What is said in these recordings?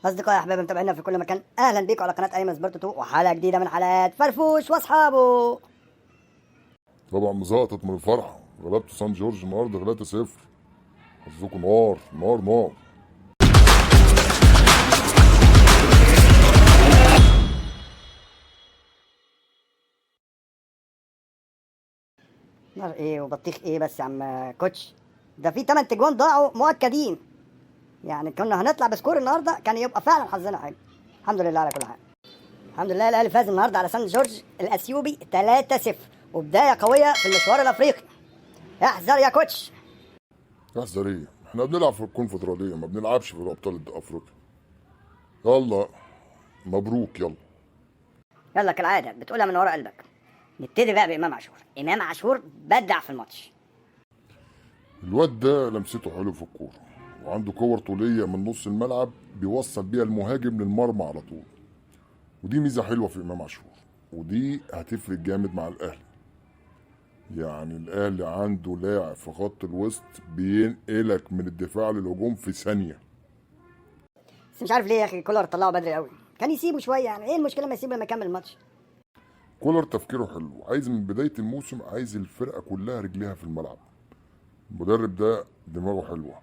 أصدقائي أحبابي متابعينا في كل مكان، أهلا بيكم على قناة أيمن سبورت 2 وحلقة جديدة من حلقات فرفوش وأصحابه. طبعا مزقطط من الفرحة، غلبتوا سان جورج النهارده 3-0. حظكم نار نار نار. نار إيه وبطيخ إيه بس يا عم كوتش؟ ده في 8 تجوان ضاعوا مؤكدين، يعني كنا هنطلع بسكور النهارده كان يبقى فعلا حظنا حلو. الحمد لله على كل حال. الحمد لله الأهلي فاز النهارده على سان جورج الأثيوبي 3-0 وبداية قوية في المشوار الأفريقي. احذر يا كوتش. احذر ايه؟ احنا بنلعب في الكونفدرالية، ما بنلعبش في ابطال افريقيا. يلا مبروك يلا. يلا كالعادة بتقولها من ورا قلبك. نبتدي بقى بإمام عاشور. إمام عاشور بدع في الماتش. الواد ده لمسته حلو في الكورة، وعنده كور طولية من نص الملعب بيوصل بيها المهاجم للمرمى على طول، ودي ميزة حلوة في امام عاشور، ودي هتفرق جامد مع الاهلي. يعني الاهلي عنده لاعب في خط الوسط بينقلك من الدفاع للهجوم في ثانية. بس مش عارف ليه يا أخي كولر طلعه بدري قوي، كان يسيبه شوية. يعني إيه المشكلة ما يسيبه لما يكمل الماتش؟ كولر تفكيره حلو، عايز من بداية الموسم عايز الفرقة كلها رجليها في الملعب. المدرب ده دماغه حلوة،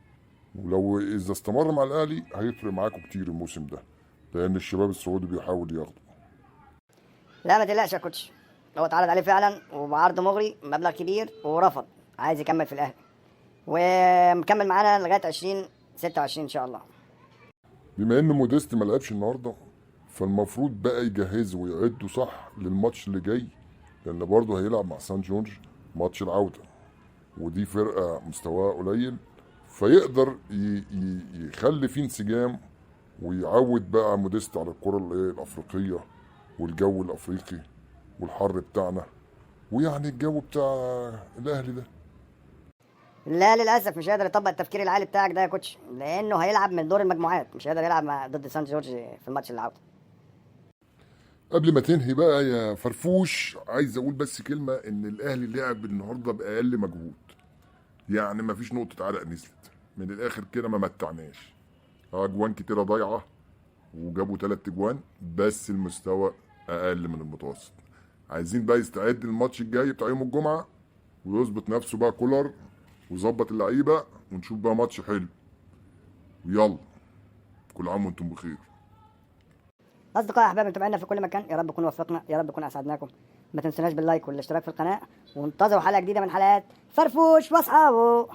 ولو إذا استمر مع الأهلي هيفرق معاكم كتير الموسم ده، لأن الشباب السعودي بيحاول ياخده. لا ما تقلقش يا كوتش، هو اتعرض عليه فعلا وبعرض مغري مبلغ كبير ورفض، عايز يكمل في الأهلي ومكمل معانا لغاية 2026 إن شاء الله. بما إن موديست ما لعبش النهاردة، فالمفروض بقى يجهزوا ويعدوا صح للماتش اللي جاي، لأن برضه هيلعب مع سان جورج ماتش العودة، ودي فرقة مستواها قليل، فيقدر يخلي فيه انسجام ويعود بقى موديست على الكرة الأفريقية والجو الأفريقي والحر بتاعنا، ويعني الجو بتاع الأهلي ده. لا للأسف مش هيقدر يطبق التفكير العالي بتاعك ده يا كوتش، لأنه هيلعب من دور المجموعات، مش هيقدر يلعب ضد سان جورج في الماتش العودة. قبل ما تنهي بقى يا فرفوش، عايز أقول بس كلمة، إن الأهلي لعب النهاردة بأقل مجهود، يعني مفيش نقطة عرق نزلت من الآخر كده، ما متعناش. أجوان كتيرة ضايعة وجابوا 3 أجوان، بس المستوى أقل من المتوسط. عايزين بقى يستعد للماتش الجاي بتاع يوم الجمعة، ويظبط نفسه بقى كولر ويظبط اللعيبة، ونشوف بقى ماتش حلو. ويلا كل عام وانتم بخير. أصدقائي أحبابي متابعينا في كل مكان، يا رب نكون وفقنا، يا رب نكون أسعدناكم. ما تنسوناش باللايك والاشتراك في القناة، وانتظروا حلقة جديدة من حلقات فرفوش وأصحابه.